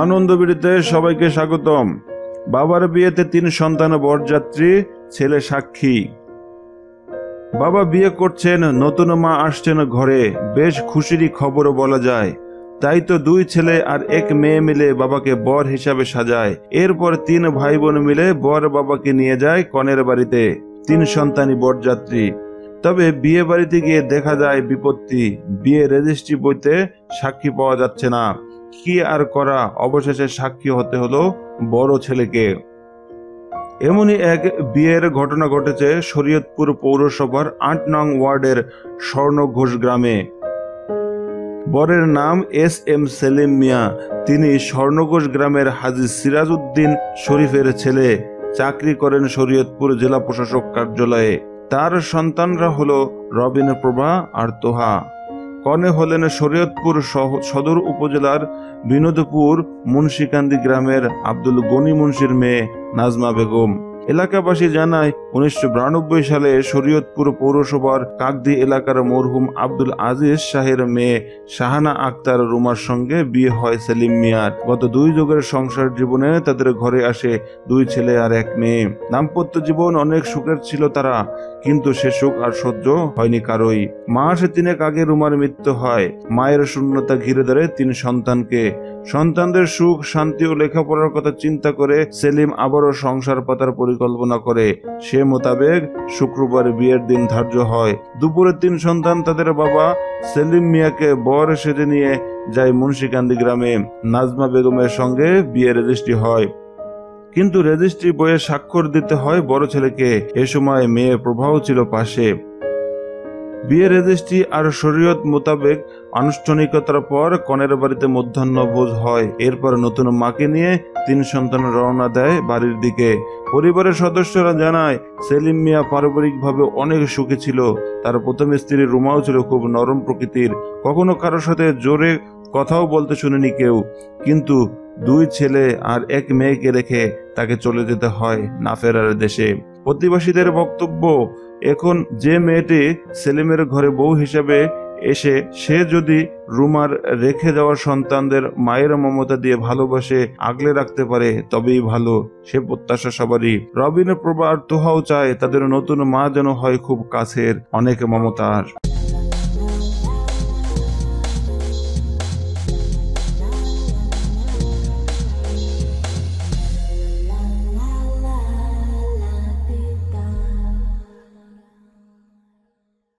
আনন্দবিড়িতে সবাইকে স্বাগতম। বাবার বিয়েতে 3 সন্তান বরযাত্রী, ছেলে সাক্ষী। বাবা বিয়ে করছেন, নতুন মা আসছেন ঘরে, বেশ খুশিরই খবরও বলা যায়। তাই তো 2 ছেলে আর 1 মেয়ে মিলে বাবাকে বর হিসাবে সাজায়। এরপর 3 ভাই বোন মিলে বর বাবাকে নিয়ে যায় কনের বাড়িতে। 3 সন্তানী বরযাত্রী। তবে বিয়ে বাড়িতে গিয়ে দেখা যায় বিপত্তি। বিয়ে রেজিস্ট্রি বইতে সাক্ষী পাওয়া যাচ্ছে না। কি আর করা, অবশেষে সাক্ষী হতে হলো বড় ছেলেকে। এমনই এক বিয়ের ঘটনা ঘটেছে শরীয়তপুর পৌরসভার 8 নং ওয়ার্ডের স্বর্ণঘোষ গ্রামে। বরের নাম SM সেলিম মিয়া। তিনি স্বর্ণঘোষ গ্রামের হাজী সিরাজ উদ্দিন শরীফের ছেলে। চাকরি করেন শরীয়তপুর জেলা প্রশাসক কার্যালয়ে। তার সন্তানরা হলো রবিন প্রভা আর তোহা। কনে হলেন শরীয়তপুর সদর উপজেলার বিনোদপুর মুন্সিকান্দি গ্রামের আব্দুল গনি মুন্সির মেয়ে নাজমা বেগম। এলাকাবাসী জানায় 1992 সালে শরীয়তপুর পৌরসভার কাকদি এলাকার মরহুম আব্দুল আজিজ শাহের মেয়ে শাহানা আক্তার রুমার সঙ্গে বিয়ে হয় সেলিম মিয়ার। গত 2 যুগের সংসার জীবনে তাদের ঘরে আসে 2 ছেলে আর 1 মেয়ে। দাম্পত্য জীবন অনেক সুখের ছিল তারা, কিন্তু সে সুখ আর সহ্য হয়নি কারোই। মাস 3 আগে রুমার মৃত্যু হয়। মায়ের শূন্যতা ঘিরে ধরে 3 সন্তানকে। সন্তানদের সুখ শান্তি ও লেখাপড়ার কথা চিন্তা করে সেলিম আবারও সংসার পাতার পরিকল্পনা করে। সে মোতাবেক শুক্রবার বিয়ের দিন ধার্য হয়। দুপুরে 3 সন্তান তাদের বাবা সেলিম মিয়াকে বর সেজে নিয়ে যায় মুন্সিকান্দি গ্রামে। নাজমা বেগমের সঙ্গে বিয়ে রেজিস্ট্রি হয়, কিন্তু রেজিস্ট্রি বইয়ে স্বাক্ষর দিতে হয় বড় ছেলেকে। এ সময় মেয়ে প্রভাও ছিল পাশে। বিয়ে রেজিস্ট্রি আর শরীয়ত মোতাবেক আনুষ্ঠানিকতার পর কনের বাড়িতে মধ্যাহ্নভোজ হয়। এরপর নতুন মাকে নিয়ে 3 সন্তান রওনা দেয় বাড়ির দিকে। পরিবারের সদস্যরা জানায় সেলিম মিয়া পারিবারিকভাবে অনেক সুখী ছিল। তার প্রথম স্ত্রী রুমাও ছিল খুব নরম প্রকৃতির, কখনো কারোর সাথে জোরে কথাও বলতে শুনিনি কেউ। কিন্তু 2 ছেলে আর 1 মেয়েকে রেখে তাকে চলে যেতে হয় না ফেরার দেশে। প্রতিবাসীদের বক্তব্য, এখন যে মেয়েটি সেলিমের ঘরে বউ হিসেবে এসে সে যদি রুমার রেখে যাওয়া সন্তানদের মায়ের মমতা দিয়ে ভালোবাসে আগলে রাখতে পারে তবেই ভালো। সে প্রত্যাশা সবারই। রবিন প্রভা আর তোহাও চায় তাদের নতুন মা যেন হয় খুব কাছের, অনেক মমতার।